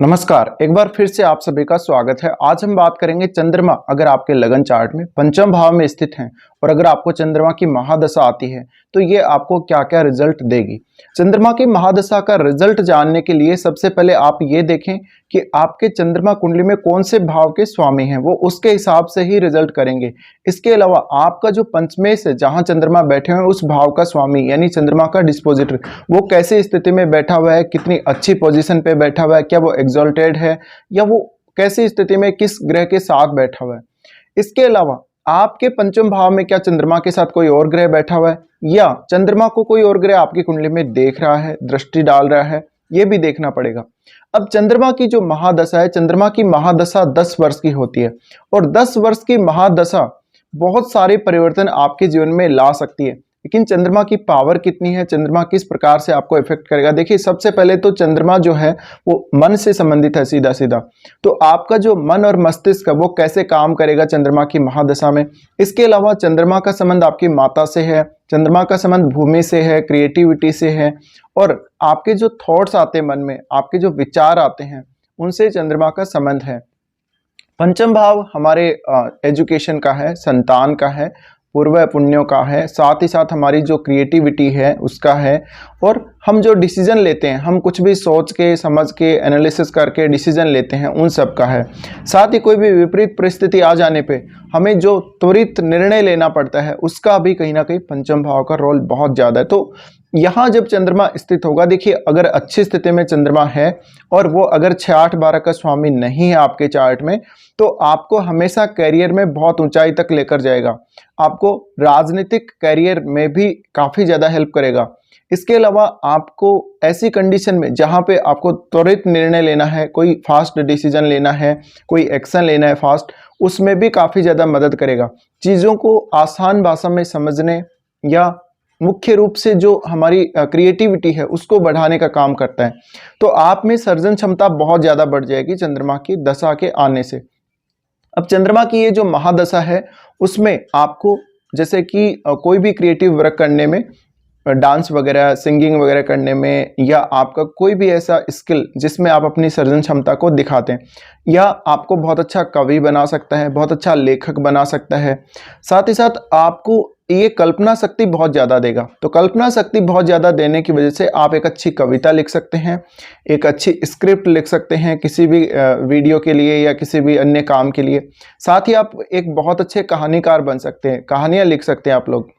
नमस्कार, एक बार फिर से आप सभी का स्वागत है। आज हम बात करेंगे चंद्रमा अगर आपके लगन चार्ट में पंचम भाव में स्थित हैं और अगर आपको चंद्रमा की महादशा आती है तो ये आपको क्या क्या रिजल्ट देगी। चंद्रमा की महादशा का रिजल्ट जानने के लिए सबसे पहले आप ये देखें कि आपके चंद्रमा कुंडली में कौन से भाव के स्वामी हैं, वो उसके हिसाब से ही रिजल्ट करेंगे। इसके अलावा आपका जो पंचमेश है जहां चंद्रमा बैठे हुए हैं उस भाव का स्वामी यानी चंद्रमा का डिस्पोजिटर वो कैसी स्थिति में बैठा हुआ है, कितनी अच्छी पोजीशन पे बैठा हुआ है, क्या वो एक्सॉल्टेड है या वो कैसी स्थिति में किस ग्रह के साथ बैठा हुआ है। इसके अलावा आपके पंचम भाव में क्या चंद्रमा के साथ कोई और ग्रह बैठा हुआ है या चंद्रमा को कोई और ग्रह आपकी कुंडली में देख रहा है, दृष्टि डाल रहा है, ये भी देखना पड़ेगा। अब चंद्रमा की जो महादशा है, चंद्रमा की महादशा 10 वर्ष की होती है और 10 वर्ष की महादशा बहुत सारे परिवर्तन आपके जीवन में ला सकती है। लेकिन चंद्रमा की पावर कितनी है, चंद्रमा किस प्रकार से आपको इफेक्ट करेगा। देखिए, सबसे पहले तो चंद्रमा जो है वो मन से संबंधित है सीधा सीधा। तो आपका जो मन और मस्तिष्क है वो कैसे काम करेगा चंद्रमा की महादशा में। इसके अलावा चंद्रमा का संबंध आपकी माता से है, चंद्रमा का संबंध भूमि से है, क्रिएटिविटी से है और आपके जो थॉट्स आते हैं मन में, आपके जो विचार आते हैं उनसे चंद्रमा का संबंध है। पंचम भाव हमारे एजुकेशन का है, संतान का है, पूर्व पुण्यों का है, साथ ही साथ हमारी जो क्रिएटिविटी है उसका है और हम जो डिसीजन लेते हैं, हम कुछ भी सोच के समझ के एनालिसिस करके डिसीजन लेते हैं उन सब का है। साथ ही कोई भी विपरीत परिस्थिति आ जाने पे हमें जो त्वरित निर्णय लेना पड़ता है उसका भी कहीं ना कहीं पंचम भाव का रोल बहुत ज़्यादा है। तो यहाँ जब चंद्रमा स्थित होगा, देखिए अगर अच्छी स्थिति में चंद्रमा है और वो अगर 6, 8, 12 का स्वामी नहीं है आपके चार्ट में तो आपको हमेशा करियर में बहुत ऊंचाई तक लेकर जाएगा, आपको राजनीतिक करियर में भी काफ़ी ज़्यादा हेल्प करेगा। इसके अलावा आपको ऐसी कंडीशन में जहाँ पे आपको त्वरित निर्णय लेना है, कोई फास्ट डिसीजन लेना है, कोई एक्शन लेना है फास्ट, उसमें भी काफ़ी ज़्यादा मदद करेगा। चीज़ों को आसान भाषा में समझने या मुख्य रूप से जो हमारी क्रिएटिविटी है उसको बढ़ाने का काम करता है। तो आप में सर्जन क्षमता बहुत ज़्यादा बढ़ जाएगी चंद्रमा की दशा के आने से। अब चंद्रमा की ये जो महादशा है उसमें आपको जैसे कि कोई भी क्रिएटिव वर्क करने में, डांस वगैरह, सिंगिंग वगैरह करने में या आपका कोई भी ऐसा स्किल जिसमें आप अपनी सर्जन क्षमता को दिखाते हैं, या आपको बहुत अच्छा कवि बना सकता है, बहुत अच्छा लेखक बना सकता है। साथ ही साथ आपको ये कल्पना शक्ति बहुत ज़्यादा देगा। तो कल्पना शक्ति बहुत ज़्यादा देने की वजह से आप एक अच्छी कविता लिख सकते हैं, एक अच्छी स्क्रिप्ट लिख सकते हैं किसी भी वीडियो के लिए या किसी भी अन्य काम के लिए। साथ ही आप एक बहुत अच्छे कहानीकार बन सकते हैं, कहानियाँ लिख सकते हैं आप लोग।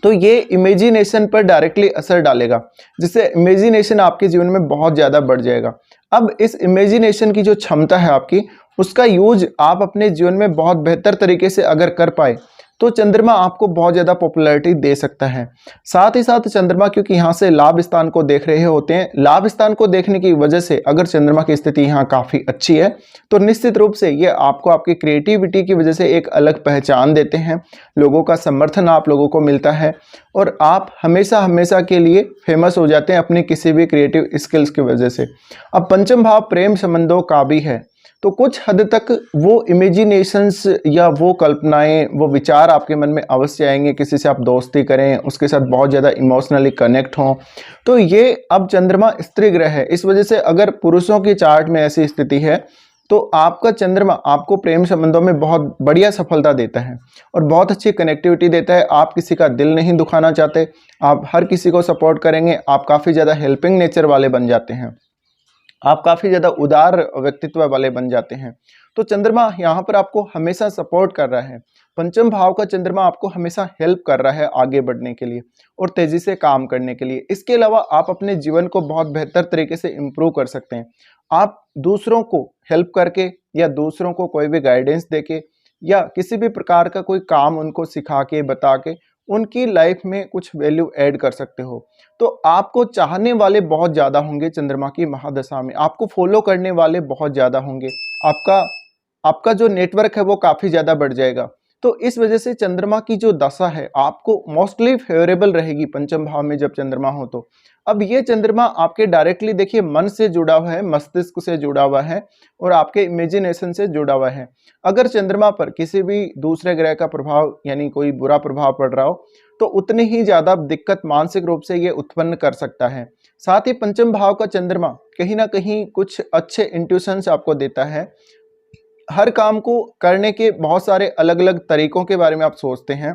तो ये इमेजिनेशन पर डायरेक्टली असर डालेगा जिससे इमेजिनेशन आपके जीवन में बहुत ज़्यादा बढ़ जाएगा। अब इस इमेजिनेशन की जो क्षमता है आपकी, उसका यूज आप अपने जीवन में बहुत बेहतर तरीके से अगर कर पाए तो चंद्रमा आपको बहुत ज़्यादा पॉपुलैरिटी दे सकता है। साथ ही साथ चंद्रमा क्योंकि यहाँ से लाभ स्थान को देख रहे होते हैं, लाभ स्थान को देखने की वजह से अगर चंद्रमा की स्थिति यहाँ काफ़ी अच्छी है तो निश्चित रूप से ये आपको आपकी क्रिएटिविटी की वजह से एक अलग पहचान देते हैं, लोगों का समर्थन आप लोगों को मिलता है और आप हमेशा हमेशा के लिए फेमस हो जाते हैं अपनी किसी भी क्रिएटिव स्किल्स की वजह से। अब पंचम भाव प्रेम संबंधों का भी है तो कुछ हद तक वो इमेजिनेशंस या वो कल्पनाएं, वो विचार आपके मन में अवश्य आएंगे। किसी से आप दोस्ती करें, उसके साथ बहुत ज़्यादा इमोशनली कनेक्ट हों, तो ये अब चंद्रमा स्त्री ग्रह है, इस वजह से अगर पुरुषों की चार्ट में ऐसी स्थिति है तो आपका चंद्रमा आपको प्रेम संबंधों में बहुत बढ़िया सफलता देता है और बहुत अच्छी कनेक्टिविटी देता है। आप किसी का दिल नहीं दुखाना चाहते, आप हर किसी को सपोर्ट करेंगे, आप काफ़ी ज़्यादा हेल्पिंग नेचर वाले बन जाते हैं, आप काफ़ी ज़्यादा उदार व्यक्तित्व वाले बन जाते हैं। तो चंद्रमा यहाँ पर आपको हमेशा सपोर्ट कर रहा है। पंचम भाव का चंद्रमा आपको हमेशा हेल्प कर रहा है आगे बढ़ने के लिए और तेज़ी से काम करने के लिए। इसके अलावा आप अपने जीवन को बहुत बेहतर तरीके से इम्प्रूव कर सकते हैं। आप दूसरों को हेल्प करके या दूसरों को कोई भी गाइडेंस देके या किसी भी प्रकार का कोई काम उनको सिखा के, बता के उनकी लाइफ में कुछ वैल्यू ऐड कर सकते हो। तो आपको चाहने वाले बहुत ज़्यादा होंगे चंद्रमा की महादशा में, आपको फॉलो करने वाले बहुत ज़्यादा होंगे, आपका जो नेटवर्क है वो काफ़ी ज़्यादा बढ़ जाएगा। तो इस वजह से चंद्रमा की जो दशा है आपको मोस्टली फेवरेबल रहेगी पंचम भाव में जब चंद्रमा हो तो। अब ये चंद्रमा आपके डायरेक्टली देखिए मन से जुड़ा हुआ है, मस्तिष्क से जुड़ा हुआ है और आपके इमेजिनेशन से जुड़ा हुआ है। अगर चंद्रमा पर किसी भी दूसरे ग्रह का प्रभाव यानी कोई बुरा प्रभाव पड़ रहा हो तो उतनी ही ज़्यादा दिक्कत मानसिक रूप से ये उत्पन्न कर सकता है। साथ ही पंचम भाव का चंद्रमा कहीं ना कहीं कुछ अच्छे इंट्यूशंस आपको देता है। हर काम को करने के बहुत सारे अलग अलग तरीकों के बारे में आप सोचते हैं।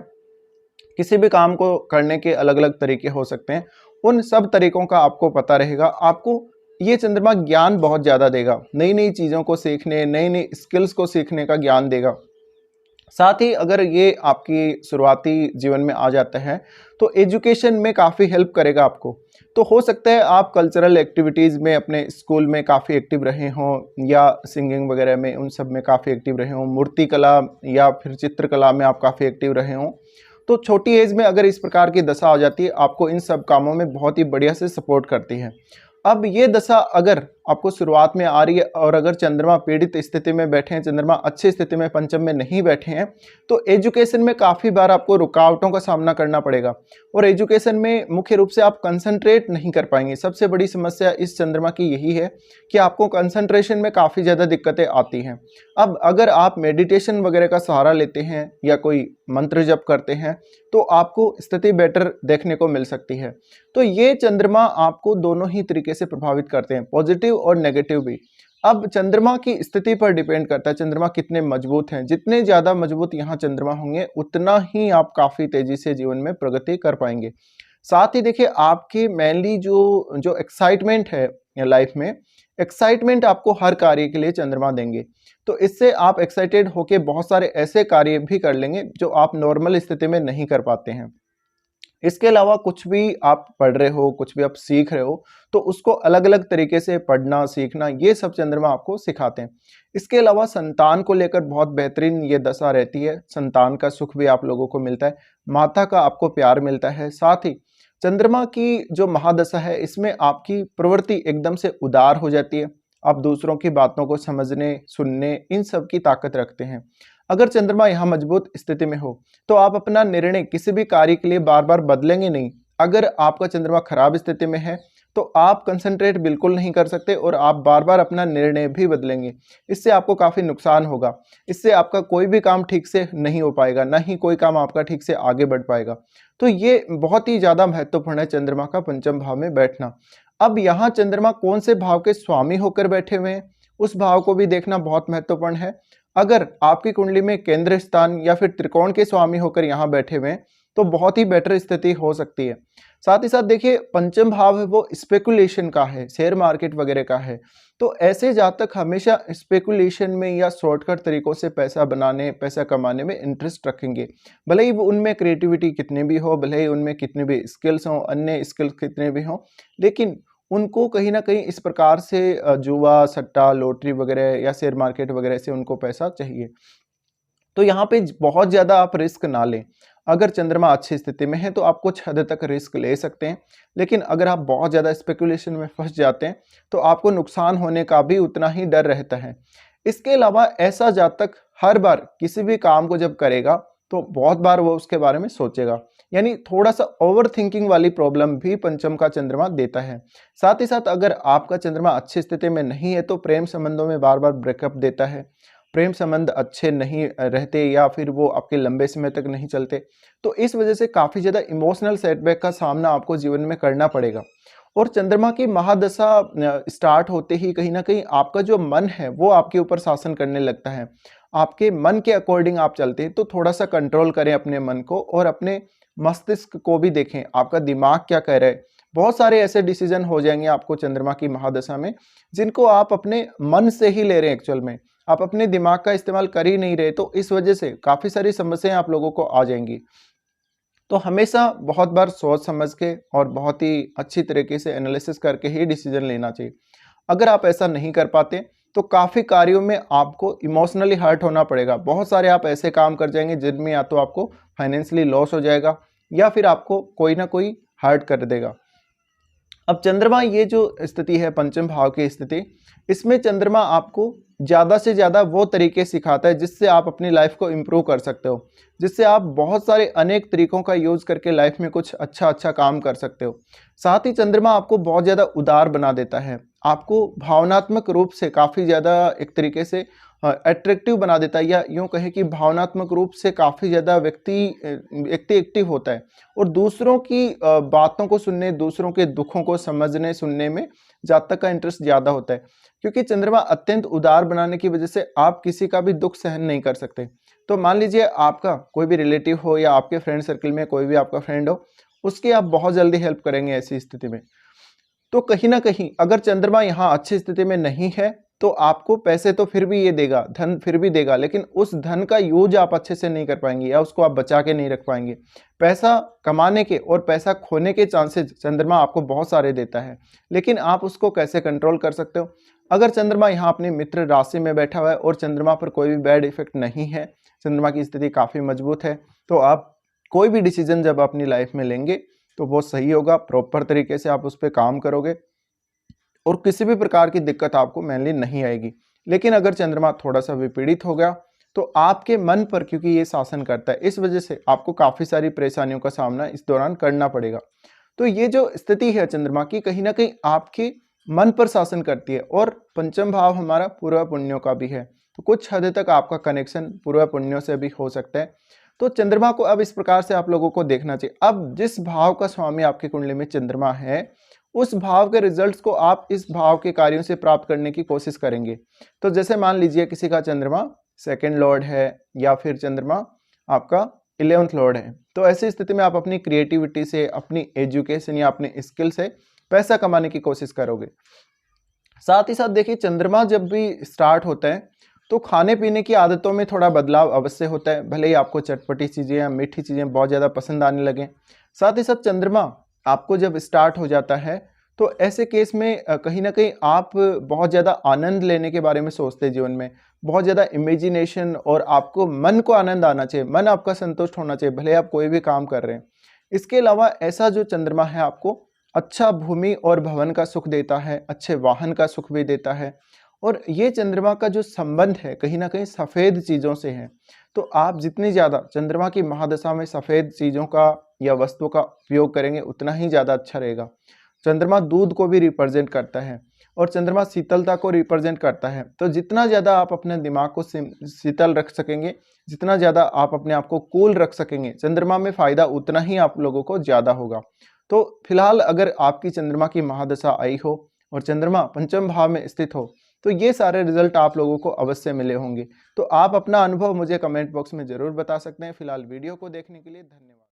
किसी भी काम को करने के अलग अलग तरीके हो सकते हैं, उन सब तरीकों का आपको पता रहेगा। आपको ये चंद्रमा ज्ञान बहुत ज़्यादा देगा, नई नई चीज़ों को सीखने, नई नई स्किल्स को सीखने का ज्ञान देगा। साथ ही अगर ये आपकी शुरुआती जीवन में आ जाता है तो एजुकेशन में काफ़ी हेल्प करेगा आपको। तो हो सकता है आप कल्चरल एक्टिविटीज़ में अपने स्कूल में काफ़ी एक्टिव रहे हों, या सिंगिंग वगैरह में, उन सब में काफ़ी एक्टिव रहे हों, मूर्ति कला या फिर चित्रकला में आप काफ़ी एक्टिव रहे हों। तो छोटी एज में अगर इस प्रकार की दशा आ जाती है, आपको इन सब कामों में बहुत ही बढ़िया से सपोर्ट करती है। अब ये दशा अगर आपको शुरुआत में आ रही है और अगर चंद्रमा पीड़ित स्थिति में बैठे हैं, चंद्रमा अच्छी स्थिति में पंचम में नहीं बैठे हैं, तो एजुकेशन में काफ़ी बार आपको रुकावटों का सामना करना पड़ेगा और एजुकेशन में मुख्य रूप से आप कंसंट्रेट नहीं कर पाएंगे। सबसे बड़ी समस्या इस चंद्रमा की यही है कि आपको कंसंट्रेशन में काफ़ी ज़्यादा दिक्कतें आती हैं। अब अगर आप मेडिटेशन वगैरह का सहारा लेते हैं या कोई मंत्र जप करते हैं तो आपको स्थिति बेटर देखने को मिल सकती है। तो ये चंद्रमा आपको दोनों ही तरीके से प्रभावित करते हैं, पॉजिटिव और नेगेटिव भी। अब चंद्रमा की स्थिति पर डिपेंड करता है चंद्रमा कितने मजबूत हैं। जितने ज़्यादा मजबूत यहाँ चंद्रमा होंगे उतना ही आप काफ़ी तेज़ी से जीवन में प्रगति कर पाएंगे। साथ ही देखिए, आपके मेनली जो एक्साइटमेंट है लाइफ में, एक्साइटमेंट आपको हर कार्य के लिए चंद्रमा देंगे। तो इससे आप एक्साइटेड होके बहुत सारे ऐसे कार्य भी कर लेंगे जो आप नॉर्मल स्थिति में नहीं कर पाते हैं। इसके अलावा कुछ भी आप पढ़ रहे हो, कुछ भी आप सीख रहे हो, तो उसको अलग अलग तरीके से पढ़ना, सीखना, ये सब चंद्रमा आपको सिखाते हैं। इसके अलावा संतान को लेकर बहुत बेहतरीन ये दशा रहती है। संतान का सुख भी आप लोगों को मिलता है, माता का आपको प्यार मिलता है। साथ ही चंद्रमा की जो महादशा है, इसमें आपकी प्रवृत्ति एकदम से उदार हो जाती है। आप दूसरों की बातों को समझने, सुनने, इन सब की ताकत रखते हैं। अगर चंद्रमा यहाँ मजबूत स्थिति में हो तो आप अपना निर्णय किसी भी कार्य के लिए बार बार बदलेंगे नहीं। अगर आपका चंद्रमा खराब स्थिति में है तो आप कंसंट्रेट बिल्कुल नहीं कर सकते और आप बार बार अपना निर्णय भी बदलेंगे। इससे आपको काफ़ी नुकसान होगा। इससे आपका कोई भी काम ठीक से नहीं हो पाएगा, ना ही कोई काम आपका ठीक से आगे बढ़ पाएगा। तो ये बहुत ही ज़्यादा महत्वपूर्ण है चंद्रमा का पंचम भाव में बैठना। अब यहाँ चंद्रमा कौन से भाव के स्वामी होकर बैठे हुए हैं, उस भाव को भी देखना बहुत महत्वपूर्ण है। अगर आपकी कुंडली में केंद्र स्थान या फिर त्रिकोण के स्वामी होकर यहाँ बैठे हुए हैं तो बहुत ही बेटर स्थिति हो सकती है। साथ ही साथ देखिए, पंचम भाव है वो स्पेकुलेशन का है, शेयर मार्केट वगैरह का है। तो ऐसे जातक हमेशा स्पेकुलेशन में या शॉर्टकट तरीकों से पैसा बनाने, पैसा कमाने में इंटरेस्ट रखेंगे। भले ही वो उनमें क्रिएटिविटी कितनी भी हो, भले ही उनमें कितनी भी स्किल्स हों, अन्य स्किल्स कितने भी हों, लेकिन उनको कहीं ना कहीं इस प्रकार से जुआ, सट्टा, लॉटरी वगैरह या शेयर मार्केट वगैरह से उनको पैसा चाहिए। तो यहाँ पे बहुत ज़्यादा आप रिस्क ना लें। अगर चंद्रमा अच्छी स्थिति में है तो आप कुछ हद तक रिस्क ले सकते हैं, लेकिन अगर आप बहुत ज़्यादा स्पेकुलेशन में फंस जाते हैं तो आपको नुकसान होने का भी उतना ही डर रहता है। इसके अलावा ऐसा जातक हर बार किसी भी काम को जब करेगा तो बहुत बार वो उसके बारे में सोचेगा, यानी थोड़ा सा ओवर थिंकिंग वाली प्रॉब्लम भी पंचम का चंद्रमा देता है। साथ ही साथ अगर आपका चंद्रमा अच्छी स्थिति में नहीं है तो प्रेम संबंधों में बार बार ब्रेकअप देता है, प्रेम संबंध अच्छे नहीं रहते या फिर वो आपके लंबे समय तक नहीं चलते। तो इस वजह से काफ़ी ज़्यादा इमोशनल सेटबैक का सामना आपको जीवन में करना पड़ेगा। और चंद्रमा की महादशा स्टार्ट होते ही कहीं ना कहीं आपका जो मन है वो आपके ऊपर शासन करने लगता है। आपके मन के अकॉर्डिंग आप चलते हैं, तो थोड़ा सा कंट्रोल करें अपने मन को और अपने मस्तिष्क को भी देखें, आपका दिमाग क्या कह रहा है। बहुत सारे ऐसे डिसीजन हो जाएंगे आपको चंद्रमा की महादशा में जिनको आप अपने मन से ही ले रहे हैं, एक्चुअल में आप अपने दिमाग का इस्तेमाल कर ही नहीं रहे। तो इस वजह से काफ़ी सारी समस्याएं आप लोगों को आ जाएंगी। तो हमेशा बहुत बार सोच समझ के और बहुत ही अच्छी तरीके से एनालिसिस करके ही डिसीजन लेना चाहिए। अगर आप ऐसा नहीं कर पाते तो काफ़ी कार्यों में आपको इमोशनली हर्ट होना पड़ेगा। बहुत सारे आप ऐसे काम कर जाएंगे जिनमें या तो आपको फाइनेंशियली लॉस हो जाएगा या फिर आपको कोई ना कोई हर्ट कर देगा। अब चंद्रमा ये जो स्थिति है पंचम भाव की स्थिति, इसमें चंद्रमा आपको ज़्यादा से ज़्यादा वो तरीके सिखाता है जिससे आप अपनी लाइफ को इम्प्रूव कर सकते हो, जिससे आप बहुत सारे अनेक तरीकों का यूज़ करके लाइफ में कुछ अच्छा काम कर सकते हो। साथ ही चंद्रमा आपको बहुत ज़्यादा उदार बना देता है, आपको भावनात्मक रूप से काफ़ी ज़्यादा एक तरीके से अट्रैक्टिव बना देता है, या यूँ कहें कि भावनात्मक रूप से काफ़ी ज़्यादा व्यक्ति एक्टिव होता है और दूसरों की बातों को सुनने, दूसरों के दुखों को समझने, सुनने में जातक का इंटरेस्ट ज़्यादा होता है। क्योंकि चंद्रमा अत्यंत उदार बनाने की वजह से आप किसी का भी दुख सहन नहीं कर सकते। तो मान लीजिए आपका कोई भी रिलेटिव हो या आपके फ्रेंड सर्कल में कोई भी आपका फ्रेंड हो, उसकी आप बहुत जल्दी हेल्प करेंगे ऐसी स्थिति में। तो कहीं न कहीं अगर चंद्रमा यहाँ अच्छी स्थिति में नहीं है, तो आपको पैसे तो फिर भी ये देगा, धन फिर भी देगा, लेकिन उस धन का यूज़ आप अच्छे से नहीं कर पाएँगे या उसको आप बचा के नहीं रख पाएँगे। पैसा कमाने के और पैसा खोने के चांसेज़ चंद्रमा आपको बहुत सारे देता है, लेकिन आप उसको कैसे कंट्रोल कर सकते हो? अगर चंद्रमा यहाँ अपनी मित्र राशि में बैठा हुआ है और चंद्रमा पर कोई भी बैड इफ़ेक्ट नहीं है, चंद्रमा की स्थिति काफ़ी मजबूत है, तो आप कोई भी डिसीज़न जब अपनी लाइफ़ में लेंगे, तो वो सही होगा, प्रॉपर तरीके से आप उस पे काम करोगे और किसी भी प्रकार की दिक्कत आपको मेनली नहीं आएगी। लेकिन अगर चंद्रमा थोड़ा-सा विपरीत हो गया, तो आपके मन पर, क्योंकि ये शासन करता है, इस वजह से आपको काफ़ी सारी परेशानियों का सामना इस दौरान करना पड़ेगा। तो ये जो स्थिति है चंद्रमा की, कहीं न कहीं आपके मन पर शासन करती है और पंचम भाव हमारा पूर्व पुण्यों का भी है। तो कुछ हद तक आपका कनेक्शन पूर्व पुण्यों से भी हो सकता है। तो चंद्रमा को अब इस प्रकार से आप लोगों को देखना चाहिए। अब जिस भाव का स्वामी आपकी कुंडली में चंद्रमा है, उस भाव के रिजल्ट्स को आप इस भाव के कार्यों से प्राप्त करने की कोशिश करेंगे। तो जैसे मान लीजिए किसी का चंद्रमा सेकंड लॉर्ड है या फिर चंद्रमा आपका 11th लॉर्ड है, तो ऐसी स्थिति में आप अपनी क्रिएटिविटी से, अपनी एजुकेशन या अपने स्किल से पैसा कमाने की कोशिश करोगे। साथ ही साथ देखिए, चंद्रमा जब भी स्टार्ट होता है तो खाने पीने की आदतों में थोड़ा बदलाव अवश्य होता है, भले ही आपको चटपटी चीज़ें या मीठी चीज़ें बहुत ज़्यादा पसंद आने लगें। साथ ही साथ चंद्रमा आपको जब स्टार्ट हो जाता है, तो ऐसे केस में कहीं न कहीं आप बहुत ज़्यादा आनंद लेने के बारे में सोचते हैं जीवन में, बहुत ज़्यादा इमेजिनेशन, और आपको मन को आनंद आना चाहिए, मन आपका संतुष्ट होना चाहिए, भले आप कोई भी काम कर रहे हैं। इसके अलावा ऐसा जो चंद्रमा है आपको अच्छा भूमि और भवन का सुख देता है, अच्छे वाहन का सुख भी देता है, और ये चंद्रमा का जो संबंध है कहीं न कहीं सफ़ेद चीज़ों से है। तो आप जितनी ज़्यादा चंद्रमा की महादशा में सफ़ेद चीज़ों का या वस्तुओं का उपयोग करेंगे, उतना ही ज़्यादा अच्छा रहेगा। चंद्रमा दूध को भी रिप्रेजेंट करता है और चंद्रमा शीतलता को रिप्रेजेंट करता है। तो जितना ज़्यादा आप अपने दिमाग को शीतल रख सकेंगे, जितना ज़्यादा आप अपने आप को कूल रख सकेंगे, चंद्रमा में फ़ायदा उतना ही आप लोगों को ज़्यादा होगा। तो फिलहाल अगर आपकी चंद्रमा की महादशा आई हो और चंद्रमा पंचम भाव में स्थित हो, तो ये सारे रिजल्ट आप लोगों को अवश्य मिले होंगे। तो आप अपना अनुभव मुझे कमेंट बॉक्स में ज़रूर बता सकते हैं। फिलहाल वीडियो को देखने के लिए धन्यवाद।